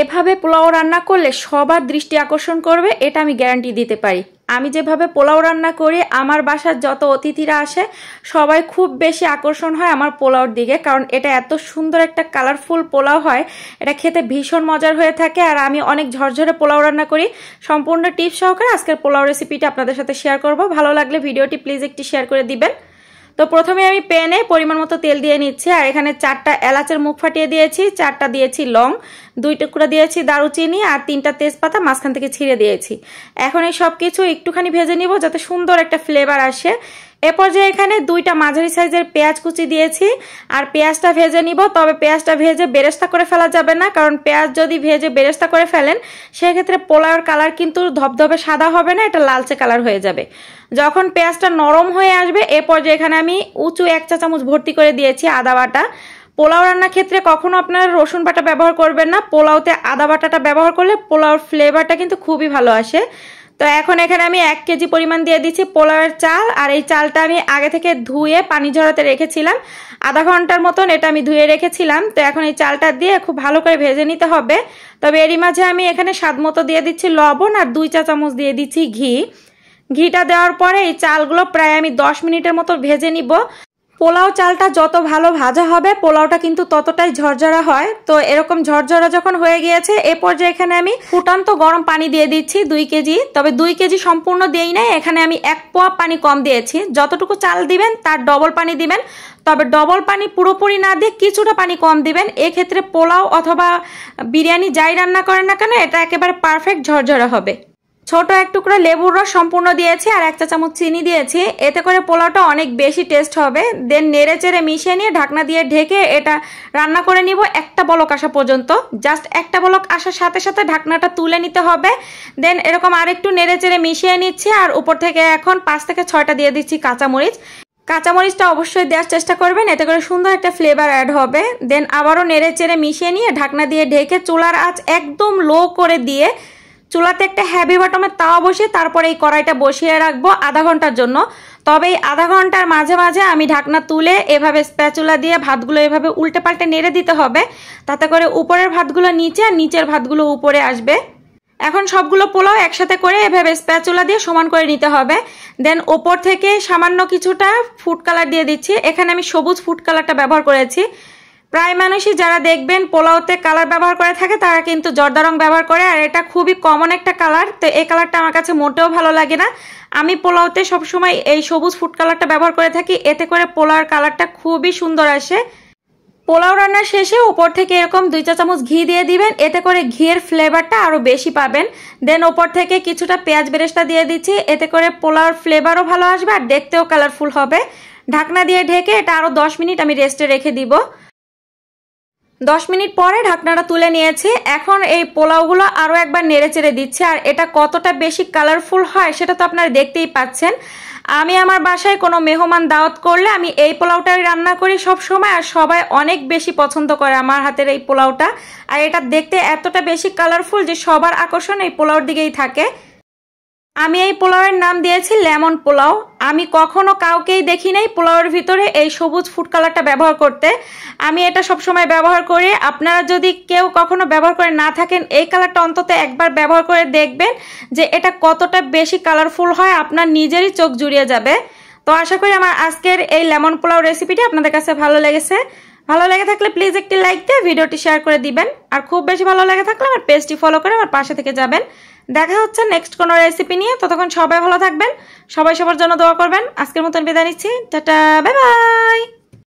এভাবে পোলাও রান্না করলে সবার দৃষ্টি আকর্ষণ করবে, এটা আমি গ্যারান্টি দিতে পারি। আমি যেভাবে পোলাও রান্না করি, আমার বাসার যত অতিথিরা আসে সবাই খুব বেশি আকর্ষণ হয় আমার পোলাওর দিকে, কারণ এটা এত সুন্দর একটা কালারফুল পোলাও হয়, এটা খেতে ভীষণ মজার হয়ে থাকে। আর আমি অনেক ঝরঝরে পোলাও রান্না করি। সম্পূর্ণ টিপস সহকারে আজকের পোলাও রেসিপিটা আপনাদের সাথে শেয়ার করব। ভালো লাগলে ভিডিওটি প্লিজ একটি শেয়ার করে দিবেন। তো প্রথমে আমি প্যানে পরিমাণ মতো তেল দিয়ে নিচ্ছি, আর এখানে 4টা এলাচের মুখ ফাটিয়ে দিয়েছি, 4টা দিয়েছি লং, 2 টুকরা দিয়েছি দারুচিনি, আর 3টা তেজপাতা মাঝখান থেকে ছিঁড়ে দিয়েছি। এখন এই সব কিছু একটুখানি ভেজে নিব যাতে সুন্দর একটা ফ্লেভার আসে। এ পর্যায়ে এখানে 2টা মাঝারি সাইজের পেঁয়াজ কুচি দিয়েছি, আর পেঁয়াজটা ভেজে নিব। তবে পেঁয়াজটা ভেজে বেরেস্তা করে ফেলা যাবে না, কারণ পেঁয়াজ যদি ভেজে বেরেস্তা করে ফেলেন সেক্ষেত্রে পোলাওর কালার কিন্তু ধবধবে সাদা হবে না, এটা লালচে কালার হয়ে যাবে। যখন পেঁয়াজটা নরম হয়ে আসবে এ পর্যায়ে এখানে আমি উঁচু 1 চা চামচ ভর্তি করে দিয়েছি আদা বাটা। পোলাও রান্নার ক্ষেত্রে কখনো আপনারা রসুন বাটা ব্যবহার করবেন না, পোলাওতে আদা বাটাটা ব্যবহার করলে পোলাওর ফ্লেভারটা কিন্তু খুবই ভালো আসে। তো এখন এখানে আমি 1 কেজি পরিমাণ দিয়ে দিচ্ছি পোলাওয়ের চাল, আর এই চালটা আমি আগে থেকে ধুয়ে পানি ঝরাতে রেখেছিলাম, আধা ঘন্টার মতন এটা আমি ধুয়ে রেখেছিলাম। তো এখন এই চালটা দিয়ে খুব ভালো করে ভেজে নিতে হবে। তবে এরই মাঝে আমি এখানে স্বাদ মতো দিয়ে দিচ্ছি লবণ, আর 2 চা চামচ দিয়ে দিচ্ছি ঘি। ঘিটা দেওয়ার পরে এই চালগুলো প্রায় আমি 10 মিনিটের মতো ভেজে নিব। পোলাও চালটা যত ভালো ভাজা হবে পোলাওটা কিন্তু ততটাই ঝরঝরা হয়। তো এরকম ঝরঝরা যখন হয়ে গিয়েছে এ পর্যায়ে এখানে আমি ফুটান্ত গরম পানি দিয়ে দিচ্ছি 2 কেজি। তবে 2 কেজি সম্পূর্ণ দিই নাই, এখানে আমি 1 পোয়া পানি কম দিয়েছি। যতটুকু চাল দিবেন তার ডবল পানি দিবেন, তবে ডবল পানি পুরোপুরি না দিয়ে কিছুটা পানি কম দিবেন। এক্ষেত্রে পোলাও অথবা বিরিয়ানি যাই রান্না করেন না কেন এটা একেবারে পারফেক্ট ঝরঝরা হবে। ছোট 1 টুকরা লেবুর রস সম্পূর্ণ দিয়েছি, আর 1 চা চামচ চিনি দিয়েছি, এতে করে পোলাওটা অনেক বেশি টেস্ট হবে। দেন নেড়ে চেড়ে মিশিয়ে নিয়ে ঢাকনা দিয়ে ঢেকে এটা রান্না করে নিব একটা বলক আসা পর্যন্ত। জাস্ট একটা বলক আসার সাথে সাথে ঢাকনাটা তুলে নিতে হবে। দেন এরকম আরেকটু নেড়ে চেড়ে মিশিয়ে নিচ্ছি, আর উপর থেকে এখন 5 থেকে 6টা দিয়ে দিচ্ছি কাঁচামরিচ। কাঁচামরিচটা অবশ্যই দেওয়ার চেষ্টা করবেন, এতে করে সুন্দর একটা ফ্লেভার অ্যাড হবে। দেন আবারও নেড়ে চেড়ে মিশিয়ে নিয়ে ঢাকনা দিয়ে ঢেকে চুলার আঁচ একদম লো করে দিয়ে চুলাতে একটা হেভি বটমের তাওয়া বসিয়ে তারপরে এই কড়াইটা বসিয়ে রাখবো আধা ঘন্টার জন্য। তবে এই আধা ঘন্টার মাঝে মাঝে আমি ঢাকনা তুলে এভাবে স্প্যাচুলা দিয়ে ভাতগুলো এভাবে উল্টে পাল্টে নেড়ে দিতে হবে, তাতে করে উপরের ভাতগুলো নিচে আর নিচের ভাতগুলো উপরে আসবে। এখন সবগুলো পোলাও একসাথে করে এভাবে স্প্যাচুলা দিয়ে সমান করে নিতে হবে। দেন ওপর থেকে সামান্য কিছুটা ফুড কালার দিয়ে দিচ্ছি, এখানে আমি সবুজ ফুড কালারটা ব্যবহার করেছি। প্রায় মানুষই যারা দেখবেন পোলাওতে কালার ব্যবহার করে থাকে তারা কিন্তু জর্দা রং ব্যবহার করে, আর এটা খুবই কমন একটা কালার। তো এই কালারটা আমার কাছে মোটেও ভালো লাগে না। আমি পোলাওতে সবসময় এই সবুজ ফুড কালারটা ব্যবহার করে থাকি, এতে করে পোলাওর কালারটা খুবই সুন্দর আসে। পোলাও রান্নার শেষে উপর থেকে এরকম 2 চা চামচ ঘি দিয়ে দিবেন, এতে করে ঘিয়ের ফ্লেভারটা আরো বেশি পাবেন। দেন উপর থেকে কিছুটা পেঁয়াজ বেরেস্তা দিয়ে দিচ্ছি, এতে করে পোলাওর ফ্লেভারও ভালো আসবে আর দেখতেও কালারফুল হবে। ঢাকনা দিয়ে ঢেকে এটা আরো 10 মিনিট আমি রেস্টে রেখে দিব। 10 মিনিট পরে ঢাকনাটা তুলে নিয়েছি। এখন এই পোলাওগুলো আরো একবার নেড়ে চেড়ে দিচ্ছি, আর এটা কতটা বেশি কালারফুল হয় সেটা তো আপনারা দেখতেই পাচ্ছেন। আমি আমার বাসায় কোনো মেহমান দাওয়াত করলে আমি এই পোলাওটাই রান্না করি সব সময়, আর সবাই অনেক বেশি পছন্দ করে আমার হাতের এই পোলাওটা। আর এটা দেখতে এতটা বেশি কালারফুল যে সবার আকর্ষণ এই পোলাওর দিকেই থাকে। আমি এই পোলাওয়ের নাম দিয়েছি লেমন পোলাও। আমি কখনো কাউকেই দেখি নাই পোলাওয়ের ভিতরে এই সবুজ ফুড কালারটা ব্যবহার করতে, আমি এটা সবসময় ব্যবহার করি। আপনারা যদি কেউ কখনো ব্যবহার করে না থাকেন এই কালারটা অন্তত একবার ব্যবহার করে দেখবেন যে এটা কতটা বেশি কালারফুল হয়, আপনার নিজেরই চোখ জুড়িয়ে যাবে। তো আশা করি আমার আজকের এই লেমন পোলাও রেসিপিটি আপনাদের কাছে ভালো লেগেছে। ভালো লেগে থাকলে প্লিজ একটি লাইক দিয়ে ভিডিওটি শেয়ার করে দিবেন, আর খুব বেশি ভালো লেগে থাকলে আমার পেজটি ফলো করে আমার পাশে থেকে যাবেন। দেখা হচ্ছে নেক্সট কোনো রেসিপি নিয়ে, ততক্ষণ সবাই ভালো থাকবেন, সবাই সবার জন্য দোয়া করবেন। আজকের মতন বিদায় নিচ্ছি, টাটা, বাই বাই।